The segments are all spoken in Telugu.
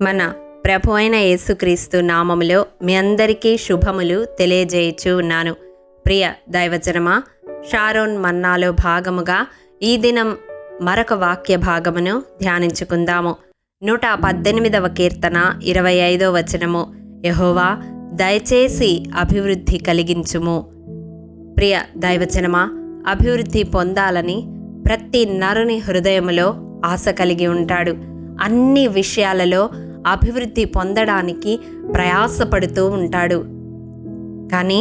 మన ప్రభు అయిన యేసుక్రీస్తు నామములో మీ అందరికీ శుభములు తెలియజేయచ్చు ఉన్నాను. ప్రియ దైవజనమా, షారోన్ మన్నాలో భాగముగా ఈ దినం మరొక వాక్య భాగమును ధ్యానించుకుందాము. 118వ కీర్తన 25వ వచనము. యెహోవా దయచేసి అభివృద్ధి కలిగించుము. ప్రియ దైవజనమా, అభివృద్ధి పొందాలని ప్రతి నరుని హృదయములో ఆశ కలిగి ఉంటాడు. అన్ని విషయాలలో అభివృద్ధి పొందడానికి ప్రయాసపడుతూ ఉంటాడు. కానీ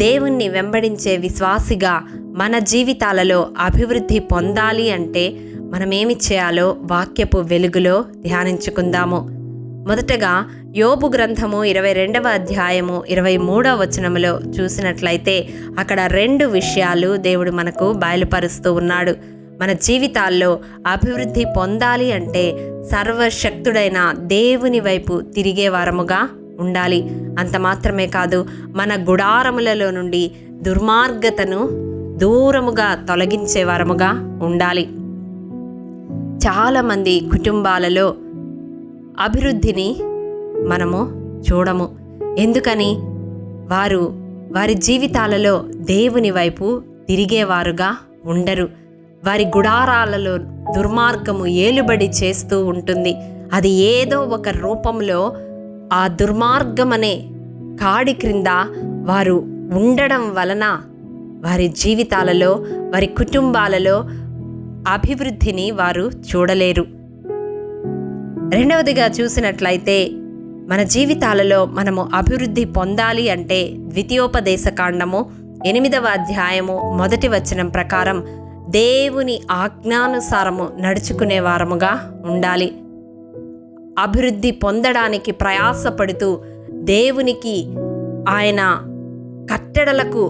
దేవుణ్ణి వెంబడించే విశ్వాసిగా మన జీవితాలలో అభివృద్ధి పొందాలి అంటే మనమేమి చేయాలో వాక్యపు వెలుగులో ధ్యానించుకుందాము. మొదటగా యోబు గ్రంథము 22వ అధ్యాయము 23వ వచనములో చూసినట్లయితే అక్కడ 2 విషయాలు దేవుడు మనకు బయలుపరుస్తూ ఉన్నాడు. మన జీవితాల్లో అభివృద్ధి పొందాలి అంటే సర్వశక్తుడైన దేవుని వైపు తిరిగే వారముగా ఉండాలి. అంత మాత్రమే కాదు, మన గుడారములలో నుండి దుర్మార్గతను దూరముగా తొలగించే వారముగా ఉండాలి. చాలామంది కుటుంబాలలో అభివృద్ధిని మనము చూడము. ఎందుకని? వారి జీవితాలలో దేవుని వైపు తిరిగేవారుగా ఉండరు. వారి గుడారాలలో దుర్మార్గము ఏలుబడి చేస్తూ ఉంటుంది. అది ఏదో ఒక రూపంలో ఆ దుర్మార్గమనే కాడి క్రింద వారు ఉండడం వలన వారి జీవితాలలో, వారి కుటుంబాలలో అభివృద్ధిని వారు చూడలేరు. రెండవదిగా చూసినట్లయితే మన జీవితాలలో మనము అభివృద్ధి పొందాలి అంటే ద్వితీయోపదేశకాండము 8వ అధ్యాయము 1వ వచనం ప్రకారం దేవుని ఆజ్ఞానుసారము నడుచుకునే వారముగా ఉండాలి. అభివృద్ధి పొందడానికి ప్రయాసపడుతూ దేవునికి, ఆయన కట్టడలకు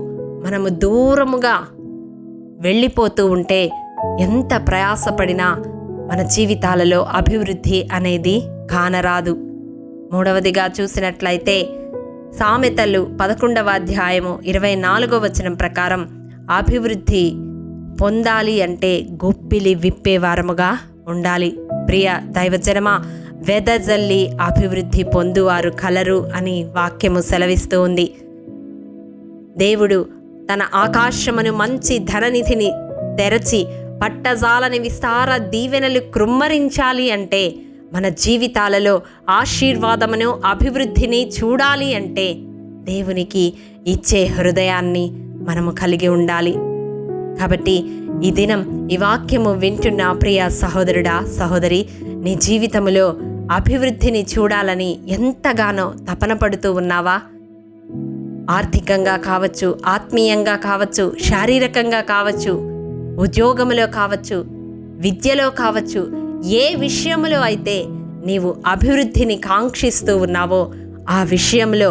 మనము దూరముగా వెళ్ళిపోతూ ఉంటే ఎంత ప్రయాసపడినా మన జీవితాలలో అభివృద్ధి అనేది కానరాదు. మూడవదిగా చూసినట్లయితే సామెతలు 11వ అధ్యాయము 24వ వచనం ప్రకారం అభివృద్ధి పొందాలి అంటే గొప్పిలి విప్పే వారముగా ఉండాలి. ప్రియ దైవజనమా, వెదజల్లి అభివృద్ధి పొందువారు కలరు అని వాక్యము సెలవిస్తూ ఉంది. దేవుడు తన ఆకాశమును మంచి ధననిధిని తెరచి పట్టజాలని విస్తార దీవెనలు కృమ్మరించాలి అంటే, మన జీవితాలలో ఆశీర్వాదమును, అభివృద్ధిని చూడాలి అంటే దేవునికి ఇచ్చే హృదయాన్ని మనము కలిగి ఉండాలి. కాబట్టి ఈ దినం ఈ వాక్యము వింటున్న ప్రియ సహోదరుడా, సహోదరి, నీ జీవితంలో అభివృద్ధిని చూడాలని ఎంతగానో తపన పడుతూ ఉన్నావా? ఆర్థికంగా కావచ్చు, ఆత్మీయంగా కావచ్చు, శారీరకంగా కావచ్చు, ఉద్యోగంలో కావచ్చు, విద్యలో కావచ్చు, ఏ విషయంలో అయితే నీవు అభివృద్ధిని కాంక్షిస్తూ ఉన్నావో ఆ విషయంలో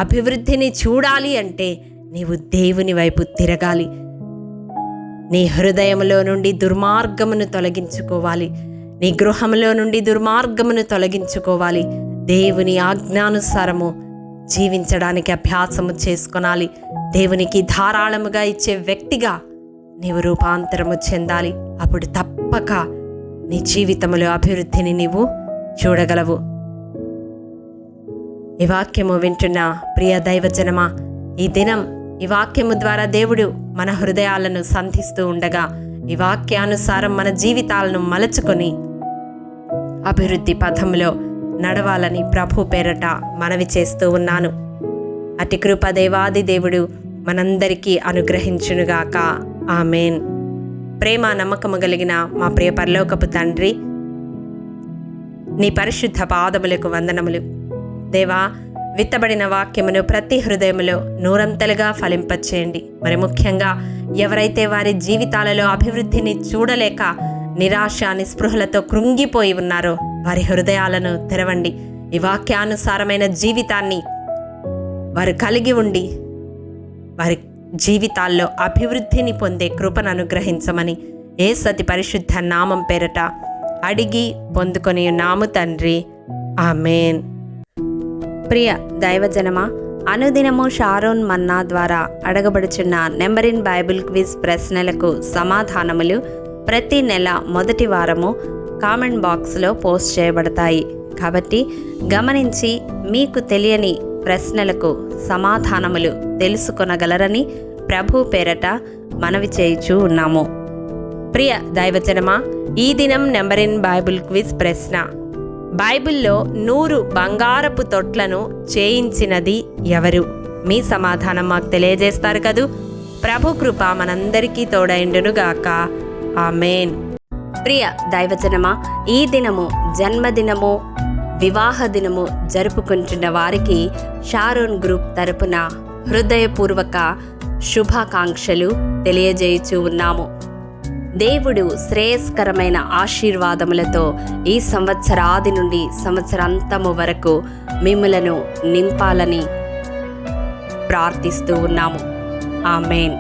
అభివృద్ధిని చూడాలి అంటే నీవు దేవుని వైపు తిరగాలి. నీ హృదయంలో నుండి దుర్మార్గమును తొలగించుకోవాలి. నీ గృహంలో నుండి దుర్మార్గమును తొలగించుకోవాలి. దేవుని ఆజ్ఞానుసారము జీవించడానికి అభ్యాసము చేసుకొనాలి. దేవునికి ధారాళముగా ఇచ్చే వ్యక్తిగా నీవు రూపాంతరము చెందాలి. అప్పుడు తప్పక నీ జీవితంలో అభివృద్ధిని నీవు చూడగలవు. ఈ వాక్యము వింటున్న ప్రియ దైవజనమా, ఈ దినం ఈ వాక్యము ద్వారా దేవుడు మన హృదయాలను సంధిస్తూ ఉండగా ఈ వాక్యానుసారం మన జీవితాలను మలచుకొని అభివృద్ధి పథంలో నడవాలని ప్రభు పేరట మనవి చేస్తూ ఉన్నాను. అటి కృప దేవాది దేవుడు మనందరికీ అనుగ్రహించునుగాక. ఆమేన్. ప్రేమ నమ్మకము కలిగిన మా ప్రియ పరలోకపు తండ్రి, నీ పరిశుద్ధ పాదములకు వందనములు. దేవా, విత్తబడిన వాక్యమును ప్రతి హృదయములో నూరంతలుగా ఫలింపచేయండి. మరి ముఖ్యంగా ఎవరైతే వారి జీవితాలలో అభివృద్ధిని చూడలేక నిరాశ, నిస్పృహలతో కృంగిపోయి ఉన్నారో వారి హృదయాలను తెరవండి. ఈ వాక్యానుసారమైన జీవితాన్ని వారు కలిగి ఉండి వారి జీవితాల్లో అభివృద్ధిని పొందే కృపను అనుగ్రహించమని యేసు పరిశుద్ధ నామం పేరట అడిగి పొందుకొని ఉన్నాము తండ్రి. ఆమేన్. ప్రియ దైవజనమా, అనుదినము షారోన్ మన్నా ద్వారా అడగబడుచున్న నెంబర్ ఇన్ బైబిల్ క్విజ్ ప్రశ్నలకు సమాధానములు ప్రతి నెల మొదటి వారము కామెంట్ బాక్స్లో పోస్ట్ చేయబడతాయి. కాబట్టి గమనించి మీకు తెలియని ప్రశ్నలకు సమాధానములు తెలుసుకొనగలరని ప్రభు పేరట మనవి చేయుచూ ఉన్నాము. ప్రియ దైవజనమా, ఈ దినం నెంబర్ ఇన్ బైబిల్ క్విజ్ ప్రశ్న: బైబిల్లో 100 బంగారపు తొట్లను చేయించినది ఎవరు? మీ సమాధానం మాకు తెలియజేస్తారు కదూ. ప్రభు కృప మనందరికీ తోడైండునుగాక. ఆమేన్. ప్రియ దైవజనమా, ఈ దినము జన్మదినము, వివాహ దినము జరుపుకుంటున్న వారికి షారోన్ గ్రూప్ తరపున హృదయపూర్వక శుభాకాంక్షలు తెలియజేయుచూ ఉన్నాము. దేవుడు శ్రేయస్కరమైన ఆశీర్వాదములతో ఈ సంవత్సరాది నుండి సంవత్సరాంతము వరకు మిమ్ములను నింపాలని ప్రార్థిస్తూ ఉన్నాము. ఆమేన్.